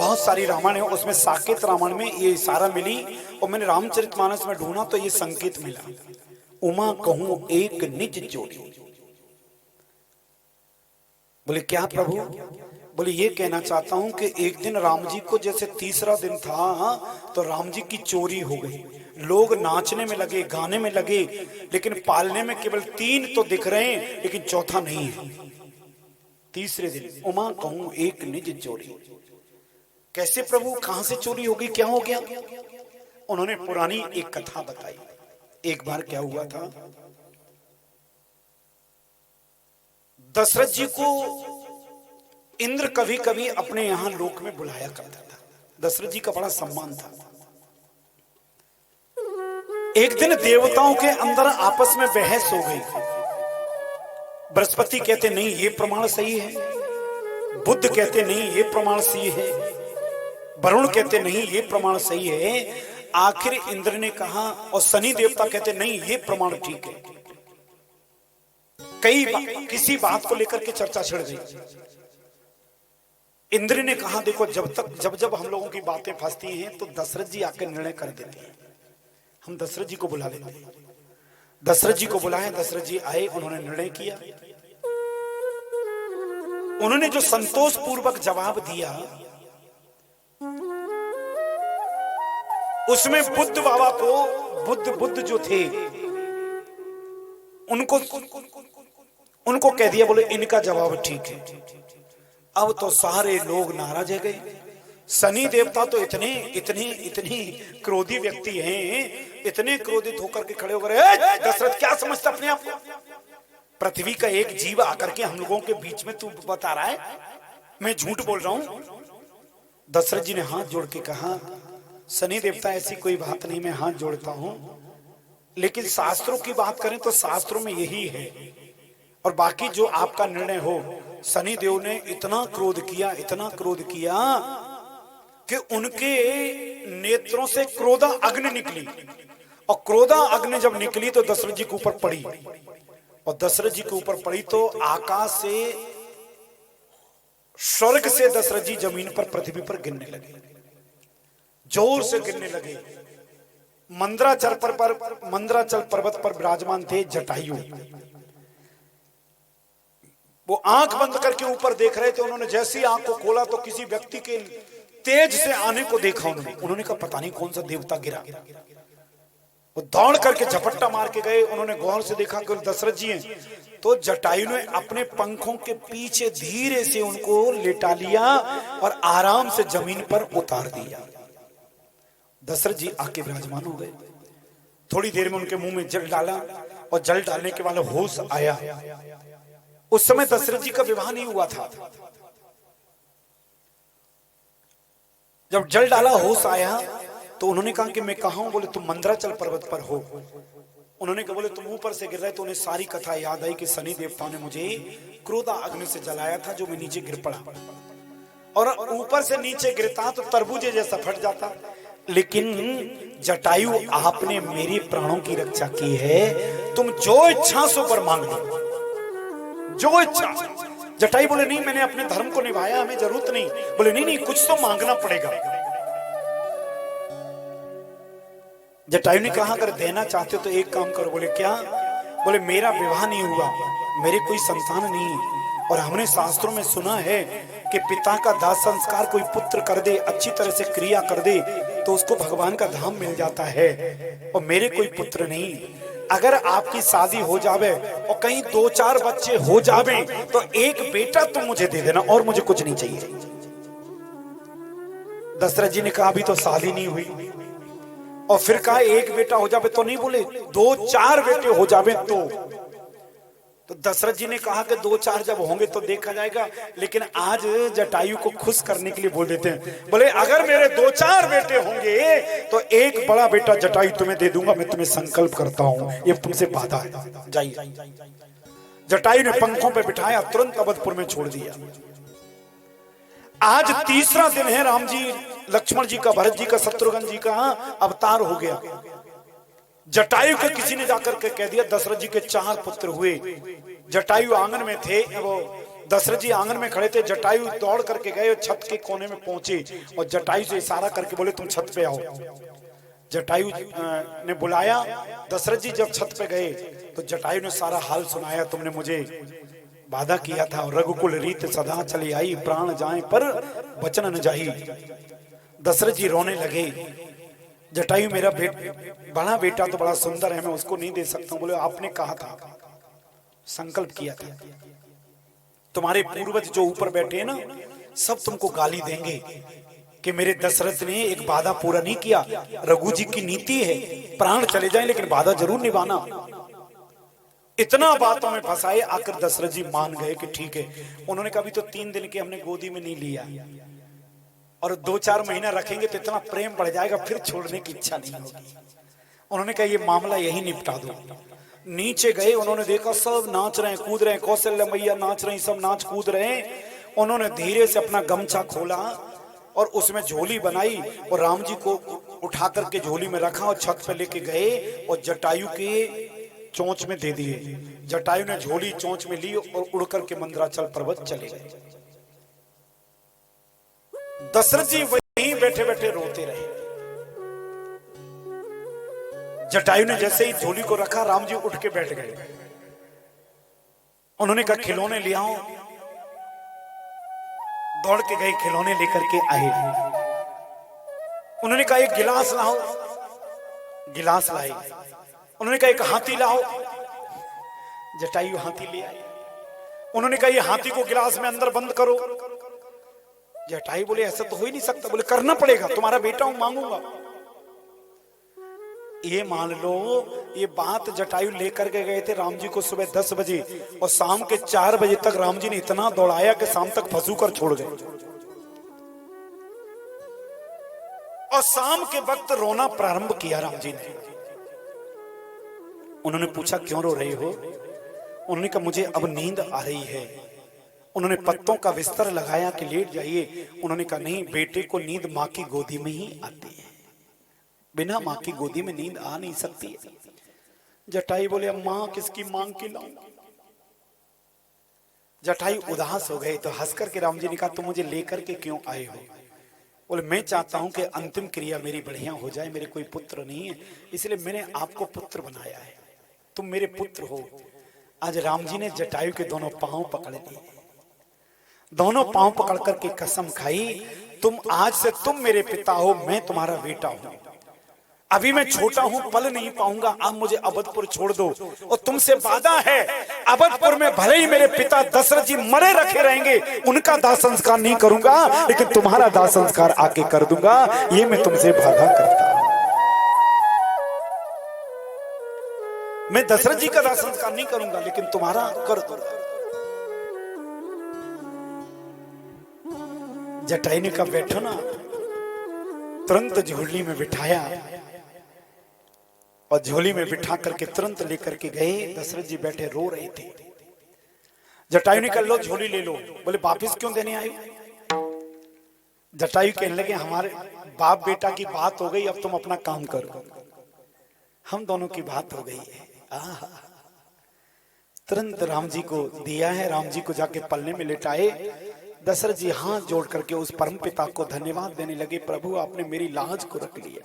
बहुत सारी रामायण है, उसमें साकेत रामायण में ये इशारा मिली और मैंने रामचरितमानस में ढूंढा तो ये संकेत मिला। उमा कहूं एक निज जोड़ी। बोले क्या प्रभु? बोले ये कहना चाहता हूं कि एक दिन राम जी को, जैसे तीसरा दिन था तो राम जी की चोरी हो गई। लोग नाचने में लगे, गाने में लगे, लेकिन पालने में केवल 3 तो दिख रहे हैं, लेकिन चौथा नहीं है। तीसरे दिन उमा कहूं एक निज चोरी। कैसे प्रभु, कहां से चोरी हो गई, क्या हो गया? उन्होंने पुरानी एक कथा बताई। एक बार क्या हुआ था, दशरथ जी को इंद्र कभी कभी अपने यहां लोक में बुलाया करता था। दशरथ जी का बड़ा सम्मान था। एक दिन देवताओं के अंदर आपस में बहस हो गई। बृहस्पति कहते नहीं ये प्रमाण सही है, बुद्ध कहते नहीं ये प्रमाण सही है, वरुण कहते नहीं ये प्रमाण सही है। आखिर इंद्र ने कहा और शनि देवता कहते नहीं ये प्रमाण ठीक है। किसी बात को लेकर के चर्चा छिड़ गई। इंद्र ने कहा देखो, जब हम लोगों की बातें फंसती हैं तो दशरथ जी आकर निर्णय कर देते हैं, हम दशरथ जी को बुला लेते हैं। दशरथ जी को बुलाए, दशरथ जी आए, उन्होंने निर्णय किया। उन्होंने जो संतोष पूर्वक जवाब दिया उसमें बुद्ध बाबा को, बुद्ध जो थे उनको कह दिया, बोले इनका जवाब ठीक है। अब तो सारे लोग नाराज हो गए। शनि देवता तो इतने क्रोधी व्यक्ति हैं, इतने क्रोधित होकर के खड़े हो गए, दशरथ क्या समझता अपने आप को? पृथ्वी का एक जीव आकर के हम लोगों के बीच में तू बता रहा है मैं झूठ बोल रहा हूं? दशरथ जी ने हाथ जोड़ के कहा, शनि देवता ऐसी कोई बात नहीं, मैं हाथ जोड़ता हूं, लेकिन शास्त्रों की बात करें तो शास्त्रों में यही है, और बाकी जो आपका निर्णय हो। शनि देव ने इतना क्रोध किया कि उनके नेत्रों से क्रोधा अग्नि निकली, और क्रोधा अग्नि जब निकली तो दशरथ जी के ऊपर पड़ी, और दशरथ जी के ऊपर पड़ी तो आकाश से, स्वर्ग से दशरथ जी जमीन पर, पृथ्वी पर गिरने लगे, जोर से गिरने लगे। मंदराचल पर्वत पर विराजमान थे जटायु। वो आंख बंद करके ऊपर देख रहे थे। उन्होंने जैसी आंख को खोला तो किसी व्यक्ति के तेज से आने को देखा। उन्होंने कहा पता नहीं कौन सा देवता गिरा। वो दौड़ करके झपट्टा मार के गए। उन्होंने गौर से देखा कि दशरथ जी हैं, तो जटायु ने अपने पंखों के पीछे धीरे से उनको लेटा लिया और आराम से जमीन पर उतार दिया। दशरथ जी आके विराजमान हो गए। थोड़ी देर में उनके मुंह में जल डाला, और जल डालने के बाद होश आया। उस समय दशरथ जी का विवाह नहीं हुआ था। जब जल डाला, होश आया, तो उन्होंने कहा कि मैं कहां हूं? बोले तुम मंदराचल पर्वत पर हो। उन्होंने कहा बोले तुम ऊपर से गिर रहे। तो उन्हें सारी कथा याद आई कि शनि देवता ने मुझे क्रोधा अग्नि से जलाया था, जो मैं नीचे गिर पड़ा, और ऊपर से नीचे गिरता तो तरबूजे जैसा फट जाता। लेकिन जटायु, आपने मेरे प्राणों की रक्षा की है, तुम जो इच्छा सो पर मांग लो, जो इच्छा। जटायु बोले नहीं, मैंने अपने धर्म को निभाया, हमें जरूरत नहीं। बोले नहीं, कुछ तो मांगना पड़ेगा। जटायु ने कहा अगर देना चाहते हो तो एक काम करो। बोले क्या? बोले मेरा विवाह नहीं हुआ, मेरे कोई संतान नहीं, और हमने शास्त्रों में सुना है कि पिता का दाह संस्कार कोई पुत्र कर दे, अच्छी तरह से क्रिया कर दे, तो उसको भगवान का धाम मिल जाता है, और मेरे कोई पुत्र नहीं। अगर आपकी शादी हो जावे और कहीं 2-4 बच्चे हो जावे तो एक बेटा तुम मुझे दे देना, और मुझे कुछ नहीं चाहिए। दशरथ जी ने कहा अभी तो शादी नहीं हुई, और फिर कहा एक बेटा हो जावे तो नहीं, बोले 2-4 बेटे हो जावे तो दशरथ जी ने कहा कि 2-4 जब होंगे तो देखा जाएगा, लेकिन आज जटायु को खुश करने के लिए बोल देते हैं। बोले अगर मेरे 2-4 बेटे होंगे तो एक बड़ा बेटा जटायु तुम्हें दे दूंगा, मैं तुम्हें संकल्प करता हूं, ये तुमसे वादा है, जाइए। जटायु ने पंखों पे बिठाया, तुरंत अवधपुर में छोड़ दिया। आज तीसरा दिन है, राम जी, लक्ष्मण जी का, भरत जी का, शत्रुघ्न जी का अवतार हो गया। जटायु के किसी ने जाकर के कह दिया दशरथ जी के 4 पुत्र हुए। जटायु आंगन में थे, वो दशरथ जी आंगन में खड़े थे, जटायु दौड़ करके गए और छत के कोने में पहुंचे और जटायु से इशारा करके बोले तुम छत पे आओ। जटायु ने बुलाया। दशरथ जी जब छत पे गए तो जटायु ने सारा हाल सुनाया, तुमने मुझे वादा किया था, रघुकुल रीत सदा चली आई, प्राण जाए पर वचन न जाही। दशरथ जी रोने लगे। जटायु मेरा बड़ा बेटा तो बड़ा सुंदर है, मैं उसको नहीं दे सकता हूं। बोले आपने कहा था, संकल्प किया था, तुम्हारे पूर्वज जो ऊपर बैठे हैं ना, सब तुमको गाली देंगे कि मेरे दशरथ ने एक वादा पूरा नहीं किया। रघु जी की नीति है प्राण चले जाएं लेकिन वादा जरूर निभाना। इतना बातों में फंसाए, आकर दशरथ जी मान गए कि ठीक है। उन्होंने कहा अभी तो 3 दिन के हमने गोदी में नहीं लिया और 2-4 महीना रखेंगे तो इतना प्रेम बढ़ जाएगा, फिर छोड़ने की इच्छा नहीं होगी। उन्होंने कहा ये मामला यही निपटा दो। नीचे गए, उन्होंने देखा सब नाच रहे हैं, कूद रहे हैं, कौशल्या मैया नाच रही, सब नाच कूद रहे हैं। उन्होंने धीरे से अपना गमछा खोला और उसमें झोली बनाई और राम जी को उठा करके झोली में रखा और छत पे लेके गए और जटायु के चोंच में दे दिए। जटायु ने झोली चोंच में ली और उड़ करके मंदराचल पर्वत चले गए। दशरथ जी वहीं बैठे बैठे रोते रहे। जटायु ने जैसे ही झोली को रखा, राम जी उठ के बैठ गए। उन्होंने कहा खिलौने ले आओ। दौड़ के गए, खिलौने लेकर के आए। उन्होंने कहा एक गिलास लाओ, गिलास लाए। उन्होंने कहा एक हाथी लाओ, जटायु हाथी ले आए। उन्होंने कहा ये हाथी को गिलास में अंदर बंद करो। जटायु बोले ऐसा तो हो ही नहीं सकता। बोले करना पड़ेगा, तुम्हारा बेटा हूं, मांगूंगा। ये मान लो ये बात जटायु लेकर के गए थे राम जी को सुबह 10 बजे और शाम के 4 बजे तक राम जी ने इतना दौड़ाया कि शाम तक फंसू कर छोड़ गए। और शाम के वक्त रोना प्रारंभ किया राम जी ने। उन्होंने पूछा क्यों रो रहे हो? उन्होंने कहा मुझे अब नींद आ रही है। उन्होंने पत्तों का बिस्तर लगाया कि लेट जाइए। उन्होंने कहा नहीं, बेटे को नींद मां की गोदी में ही आती है, बिना मां की गोदी में नींद आ नहीं सकती। जटायु बोले अब मां किसकी मांग के लाऊं? जटायु उदास हो गए तो हंस करके राम जी ने कहा तुम मुझे लेकर के क्यों आए हो? बोले मैं चाहता हूं कि अंतिम क्रिया मेरी बढ़िया हो जाए, मेरे कोई पुत्र नहीं है, इसलिए मैंने आपको पुत्र बनाया है, तुम मेरे पुत्र हो। आज राम जी ने जटायु के दोनों पांव पकड़ लिए, दोनों पांव पकड़ करके कसम खाई, तुम आज से तुम मेरे पिता हो, मैं तुम्हारा बेटा हूं। अभी मैं छोटा हूं, पल नहीं पाऊंगा, आप मुझे अवधपुर छोड़ दो और तुमसे वादा है अवधपुर में भले ही मेरे पिता दशरथ जी मरे रखे रहेंगे, उनका दाह संस्कार नहीं करूंगा, लेकिन तुम्हारा दाह संस्कार आके कर दूंगा, ये मैं तुमसे वादा करता हूं। मैं दशरथ जी का दाह संस्कार नहीं करूंगा, लेकिन तुम्हारा कर दूंगा। जटायु ने कहा बैठो ना। तुरंत झोली में बिठाया और झोली में बिठा करके तुरंत लेकर के गए। दशरथ जी बैठे रो रहे थे। जटायु ने कहा लो झोली ले लो। बोले वापिस क्यों देने आए? जटायु कहने लगे हमारे बाप बेटा की बात हो गई, अब तुम अपना काम करो। हम दोनों की बात हो गई है। तुरंत राम जी को दिया है। राम जी को जाके पलने में लेटाए। दशरथ जी हाथ जोड़ करके उस परम पिता को धन्यवाद देने लगे, प्रभु आपने मेरी लाज को रख लिया।